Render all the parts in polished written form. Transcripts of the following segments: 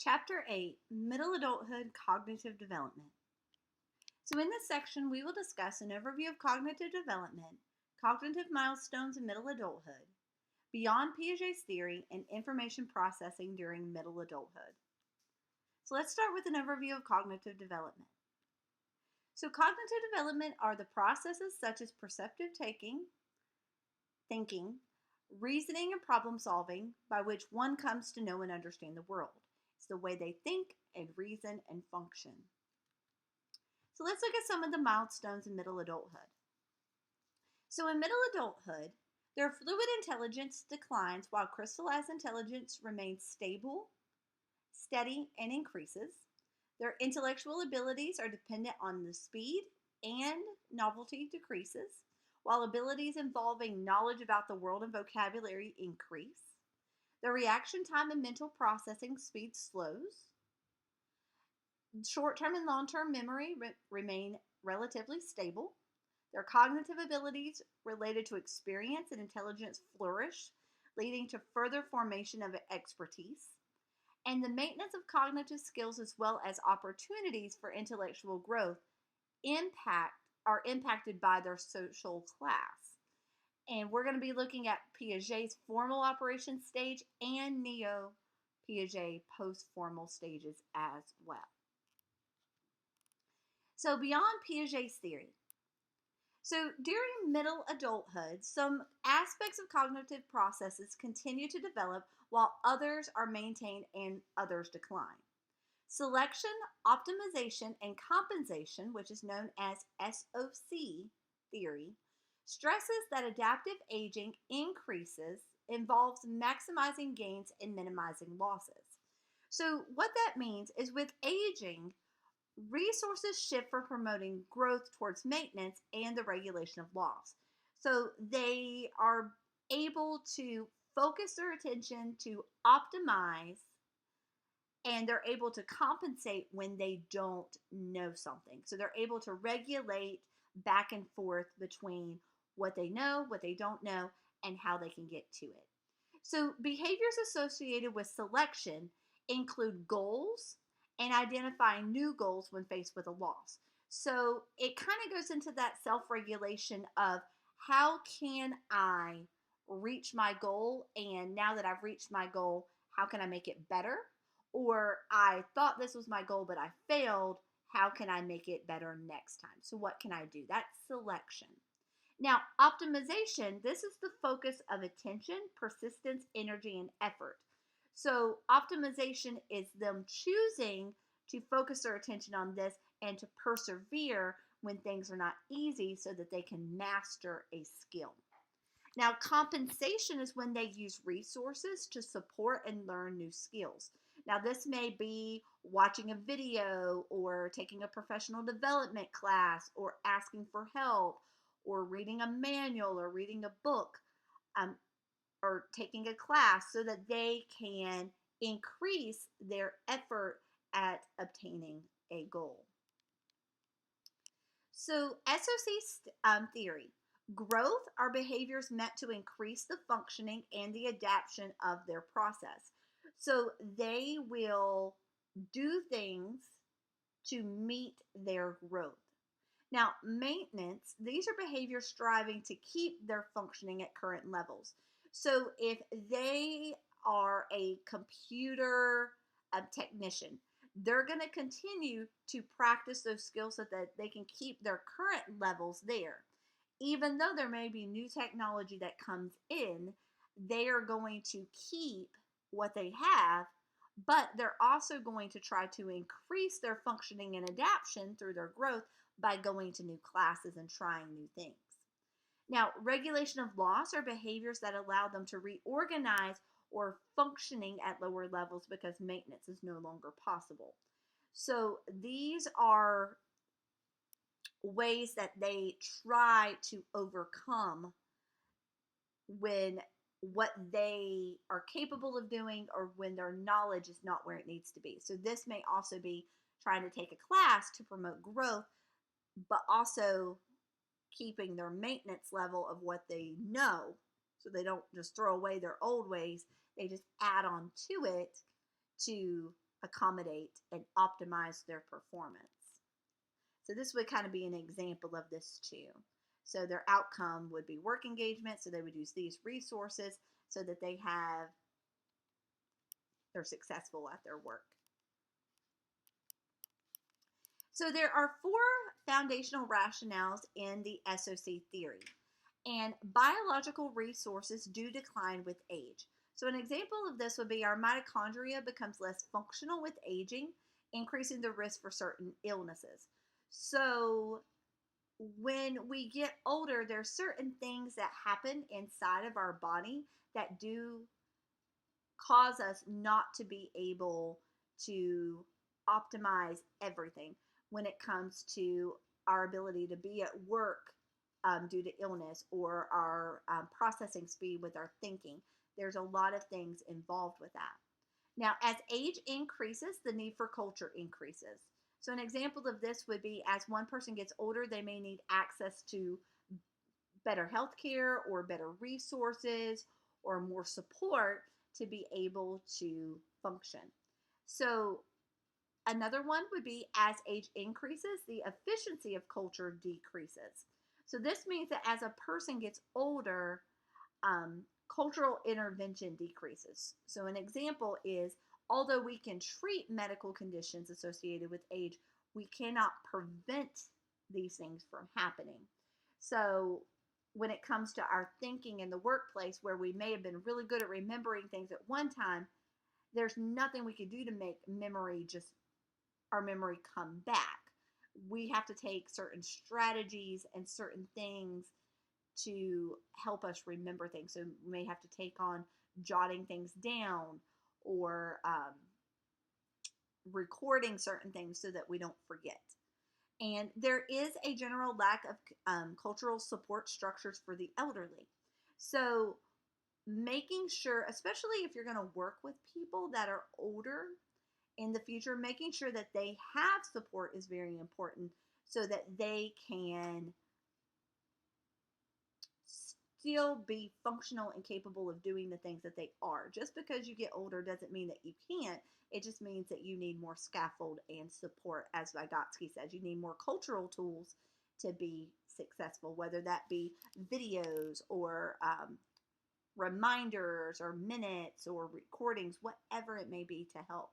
Chapter 8, Middle Adulthood Cognitive Development. So in this section, we will discuss an overview of cognitive development, cognitive milestones in middle adulthood, beyond Piaget's theory, and information processing during middle adulthood. So let's start with an overview of cognitive development. So cognitive development are the processes such as perceptive thinking, reasoning, and problem solving by which one comes to know and understand the world. It's the way they think and reason and function. So let's look at some of the milestones in middle adulthood. So in middle adulthood, their fluid intelligence declines while crystallized intelligence remains stable, steady, and increases. Their intellectual abilities are dependent on the speed and novelty decreases, while abilities involving knowledge about the world and vocabulary increase. Their reaction time and mental processing speed slows. Short-term and long-term memory remain relatively stable. Their cognitive abilities related to experience and intelligence flourish, leading to further formation of expertise. And the maintenance of cognitive skills as well as opportunities for intellectual growth are impacted by their social class. And we're going to be looking at Piaget's formal operation stage and neo-Piaget post-formal stages as well. So beyond Piaget's theory. So during middle adulthood, some aspects of cognitive processes continue to develop while others are maintained and others decline. Selection, optimization, and compensation, which is known as SOC theory, stresses that adaptive aging involves maximizing gains and minimizing losses. So what that means is with aging, resources shift from promoting growth towards maintenance and the regulation of loss. So they are able to focus their attention to optimize, and they're able to compensate when they don't know something. So they're able to regulate back and forth between what they know, what they don't know, and how they can get to it. So behaviors associated with selection include goals and identifying new goals when faced with a loss. So it kind of goes into that self-regulation of how can I reach my goal, and now that I've reached my goal, how can I make it better? Or I thought this was my goal, but I failed. How can I make it better next time? So what can I do? That's selection. Now, optimization, this is the focus of attention, persistence, energy, and effort. So optimization is them choosing to focus their attention on this and to persevere when things are not easy so that they can master a skill. Now, compensation is when they use resources to support and learn new skills. Now, this may be watching a video or taking a professional development class or asking for help or reading a manual or reading a book or taking a class so that they can increase their effort at obtaining a goal. So SOC theory. Growth are behaviors meant to increase the functioning and the adaptation of their process. So they will do things to meet their growth. Now, maintenance, these are behaviors striving to keep their functioning at current levels. So if they are a computer technician, they're going to continue to practice those skills so that they can keep their current levels there. Even though there may be new technology that comes in, they are going to keep what they have, but they're also going to try to increase their functioning and adaptation through their growth by going to new classes and trying new things. Now, regulation of loss are behaviors that allow them to reorganize or functioning at lower levels because maintenance is no longer possible. So these are ways that they try to overcome when what they are capable of doing or when their knowledge is not where it needs to be. So this may also be trying to take a class to promote growth, but also keeping their maintenance level of what they know, so they don't just throw away their old ways. They just add on to it to accommodate and optimize their performance. So this would kind of be an example of this too. So their outcome would be work engagement. So they would use these resources so that they're successful at their work. So there are 4 foundational rationales in the SOC theory, and biological resources do decline with age. So an example of this would be our mitochondria becomes less functional with aging, increasing the risk for certain illnesses. So when we get older, there's certain things that happen inside of our body that do cause us not to be able to optimize everything when it comes to our ability to be at work due to illness, or our processing speed with our thinking. There's a lot of things involved with that. Now, as age increases, the need for culture increases. So an example of this would be, as one person gets older, they may need access to better health care or better resources or more support to be able to function. So another one would be, as age increases, the efficiency of culture decreases. So this means that as a person gets older, cultural intervention decreases. So an example is, although we can treat medical conditions associated with age, we cannot prevent these things from happening. So when it comes to our thinking in the workplace, where we may have been really good at remembering things at one time, there's nothing we can do to make our memory come back. We have to take certain strategies and certain things to help us remember things. So we may have to take on jotting things down, or recording certain things so that we don't forget. And there is a general lack of cultural support structures for the elderly. So making sure, especially if you're going to work with people that are older in the future, making sure that they have support is very important, so that they can still be functional and capable of doing the things that they are. Just because you get older doesn't mean that you can't. It just means that you need more scaffold and support. As Vygotsky says, you need more cultural tools to be successful, whether that be videos or reminders or minutes or recordings, whatever it may be to help.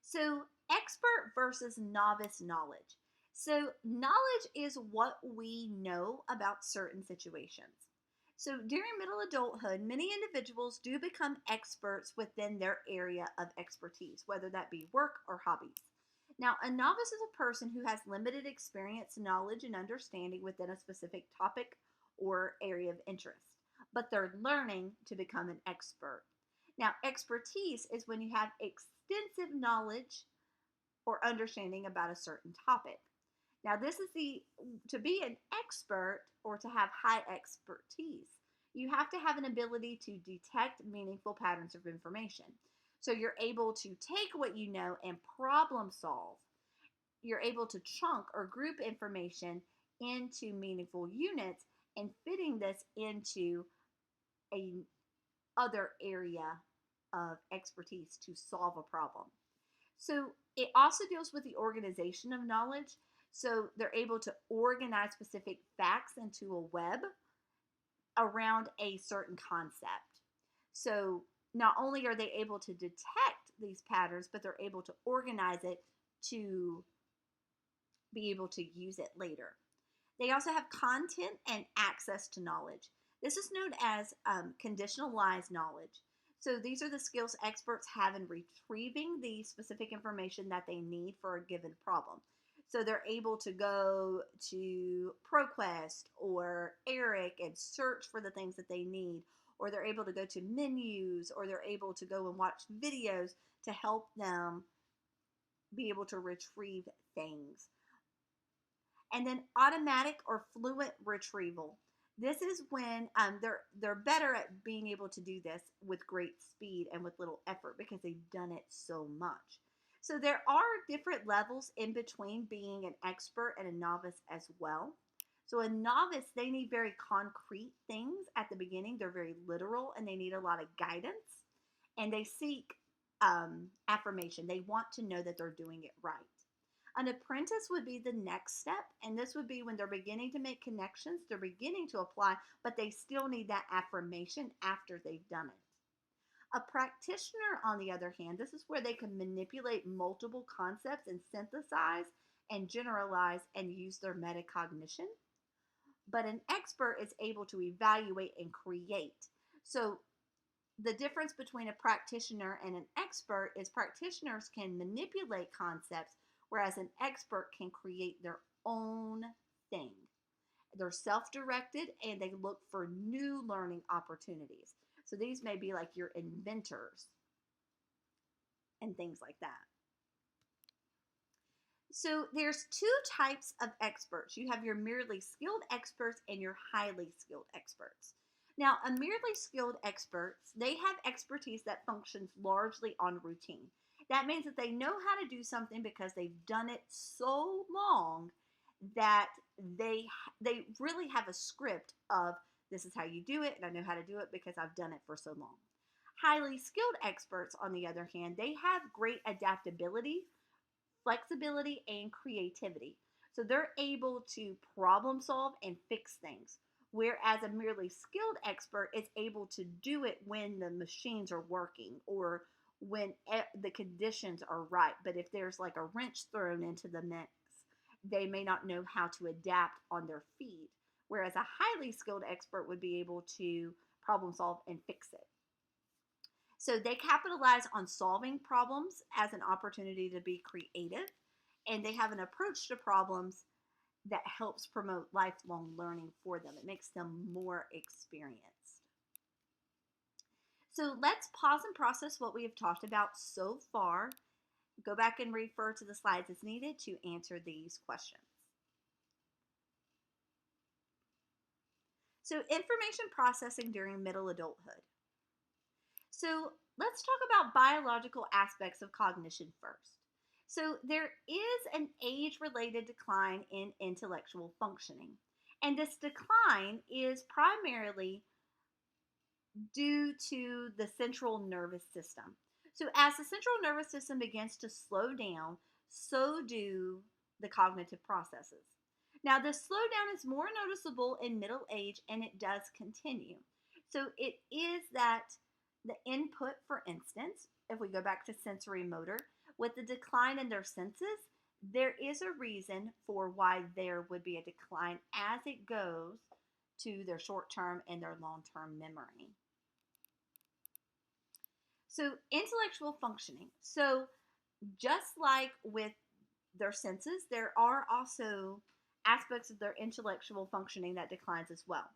So expert versus novice knowledge. So knowledge is what we know about certain situations. So during middle adulthood, many individuals do become experts within their area of expertise, whether that be work or hobbies. Now, a novice is a person who has limited experience, knowledge, and understanding within a specific topic or area of interest, but they're learning to become an expert. Now, expertise is when you have extensive knowledge or understanding about a certain topic. Now, to be an expert, or to have high expertise, you have to have an ability to detect meaningful patterns of information. So you're able to take what you know and problem solve. You're able to chunk or group information into meaningful units and fitting this into a other area of expertise to solve a problem. So it also deals with the organization of knowledge. So they're able to organize specific facts into a web around a certain concept. So not only are they able to detect these patterns, but they're able to organize it to be able to use it later. They also have content and access to knowledge. This is known as conditionalized knowledge. So these are the skills experts have in retrieving the specific information that they need for a given problem. So they're able to go to ProQuest or Eric and search for the things that they need, or they're able to go to menus, or they're able to go and watch videos to help them be able to retrieve things. And then automatic or fluent retrieval. This is when they're better at being able to do this with great speed and with little effort, because they've done it so much. So there are different levels in between being an expert and a novice as well. So a novice, they need very concrete things at the beginning. They're very literal and they need a lot of guidance. And they seek affirmation. They want to know that they're doing it right. An apprentice would be the next step, and this would be when they're beginning to make connections, they're beginning to apply, but they still need that affirmation after they've done it. A practitioner, on the other hand, this is where they can manipulate multiple concepts and synthesize and generalize and use their metacognition. But an expert is able to evaluate and create. So the difference between a practitioner and an expert is practitioners can manipulate concepts, whereas an expert can create their own thing. They're self directed and they look for new learning opportunities. So these may be like your inventors and things like that. So there's two types of experts. You have your merely skilled experts and your highly skilled experts. Now, a merely skilled experts, they have expertise that functions largely on routine. That means that they know how to do something because they've done it so long that they really have a script of this is how you do it, and I know how to do it because I've done it for so long. Highly skilled experts, on the other hand, they have great adaptability, flexibility, and creativity. So they're able to problem solve and fix things. Whereas a merely skilled expert is able to do it when the machines are working or when the conditions are right. But if there's like a wrench thrown into the mix, they may not know how to adapt on their feet. Whereas a highly skilled expert would be able to problem solve and fix it. So they capitalize on solving problems as an opportunity to be creative, and they have an approach to problems that helps promote lifelong learning for them. It makes them more experienced. So let's pause and process what we have talked about so far. Go back and refer to the slides as needed to answer these questions. So information processing during middle adulthood. So let's talk about biological aspects of cognition first. So there is an age-related decline in intellectual functioning. And this decline is primarily due to the central nervous system. So as the central nervous system begins to slow down, so do the cognitive processes. Now, the slowdown is more noticeable in middle age and it does continue. So it is that the input, for instance, if we go back to sensory motor, with the decline in their senses, there is a reason for why there would be a decline as it goes to their short-term and their long-term memory. So intellectual functioning. So just like with their senses, there are also aspects of their intellectual functioning that declines as well,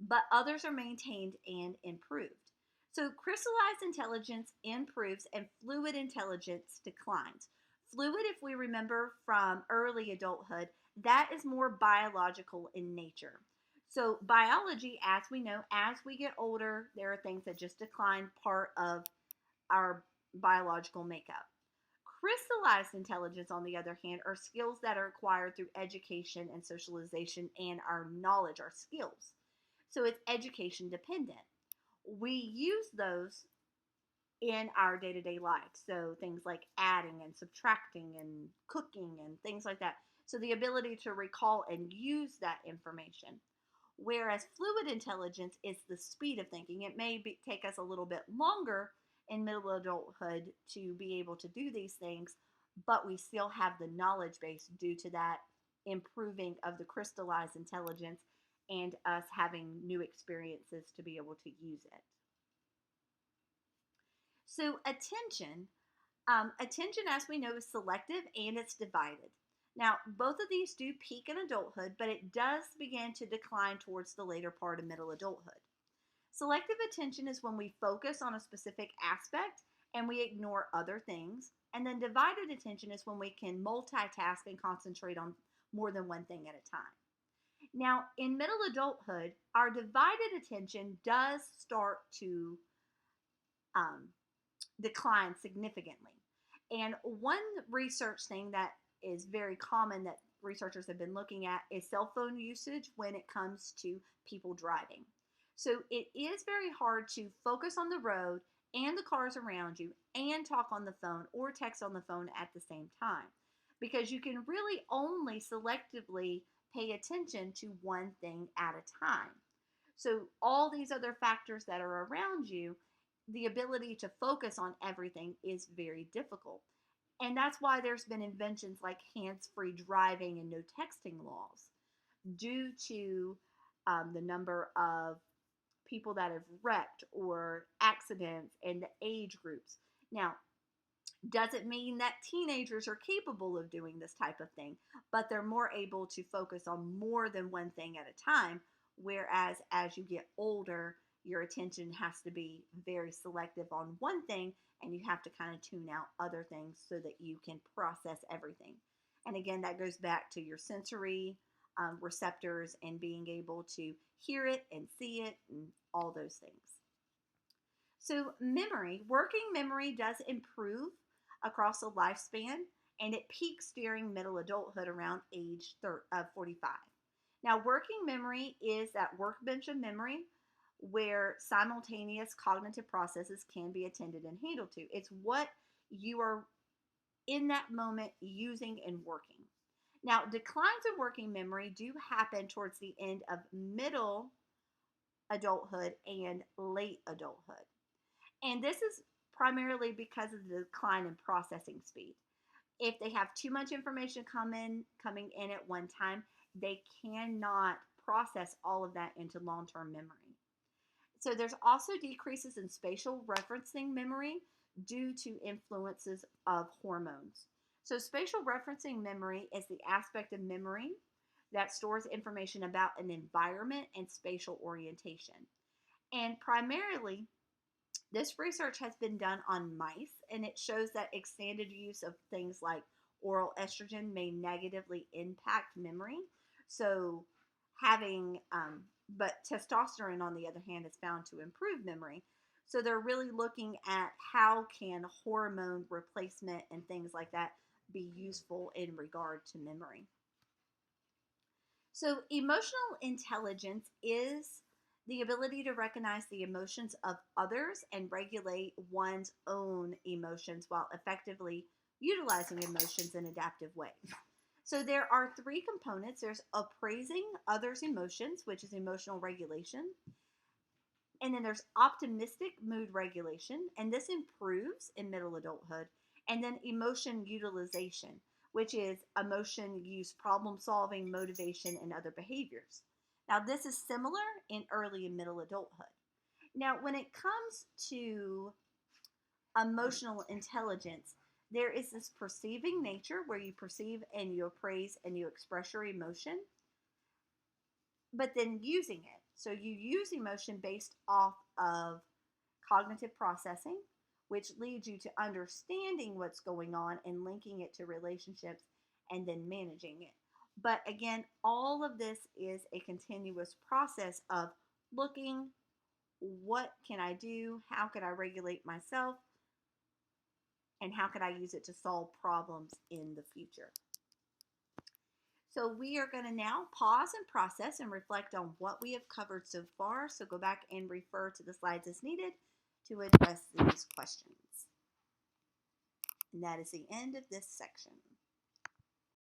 but others are maintained and improved. So crystallized intelligence improves and fluid intelligence declines. Fluid, if we remember from early adulthood, that is more biological in nature. So biology, as we know, as we get older, there are things that just decline part of our biological makeup. Crystallized intelligence, on the other hand, are skills that are acquired through education and socialization and our knowledge, our skills. So it's education dependent. We use those in our day-to-day life. So things like adding and subtracting and cooking and things like that. So the ability to recall and use that information. Whereas fluid intelligence is the speed of thinking. It may take us a little bit longer in middle adulthood to be able to do these things, but we still have the knowledge base due to that improving of the crystallized intelligence and us having new experiences to be able to use it. So attention, as we know, is selective and it's divided. Now, both of these do peak in adulthood, but it does begin to decline towards the later part of middle adulthood. Selective attention is when we focus on a specific aspect and we ignore other things. And then divided attention is when we can multitask and concentrate on more than one thing at a time. Now, in middle adulthood, our divided attention does start to decline significantly. And one research thing that is very common that researchers have been looking at is cell phone usage when it comes to people driving. So it is very hard to focus on the road and the cars around you and talk on the phone or text on the phone at the same time, because you can really only selectively pay attention to one thing at a time. So, all these other factors that are around you, the ability to focus on everything is very difficult. And that's why there's been inventions like hands free driving and no texting laws, due to the number of people that have wrecked or accidents and the age groups. Now, doesn't mean that teenagers are capable of doing this type of thing, but they're more able to focus on more than one thing at a time. Whereas as you get older, your attention has to be very selective on one thing, and you have to kind of tune out other things so that you can process everything. And again, that goes back to your sensory receptors and being able to hear it and see it and all those things. So, working memory does improve across a lifespan, and it peaks during middle adulthood around age 45. Now, working memory is that workbench of memory where simultaneous cognitive processes can be attended and handled to. It's what you are in that moment using and working. Now, declines in working memory do happen towards the end of middle adulthood and late adulthood. And this is primarily because of the decline in processing speed. If they have too much information coming in at one time, they cannot process all of that into long-term memory. So there's also decreases in spatial referencing memory due to influences of hormones. So spatial referencing memory is the aspect of memory that stores information about an environment and spatial orientation. And primarily, this research has been done on mice, and it shows that extended use of things like oral estrogen may negatively impact memory. So, but testosterone, on the other hand, is found to improve memory. So they're really looking at how can hormone replacement and things like that be useful in regard to memory. So, emotional intelligence is the ability to recognize the emotions of others and regulate one's own emotions while effectively utilizing emotions in adaptive ways. So, there are three components. There's appraising others' emotions, which is emotional regulation. And then there's optimistic mood regulation, and this improves in middle adulthood. And then emotion utilization, which is emotion use, problem solving, motivation, and other behaviors. Now, this is similar in early and middle adulthood. Now, when it comes to emotional intelligence, there is this perceiving nature where you perceive and you appraise and you express your emotion, but then using it. So you use emotion based off of cognitive processing, which leads you to understanding what's going on and linking it to relationships and then managing it. But again, all of this is a continuous process of looking, what can I do? How can I regulate myself? And how can I use it to solve problems in the future? So we are going to now pause and process and reflect on what we have covered so far. So go back and refer to the slides as needed to address these questions. And that is the end of this section.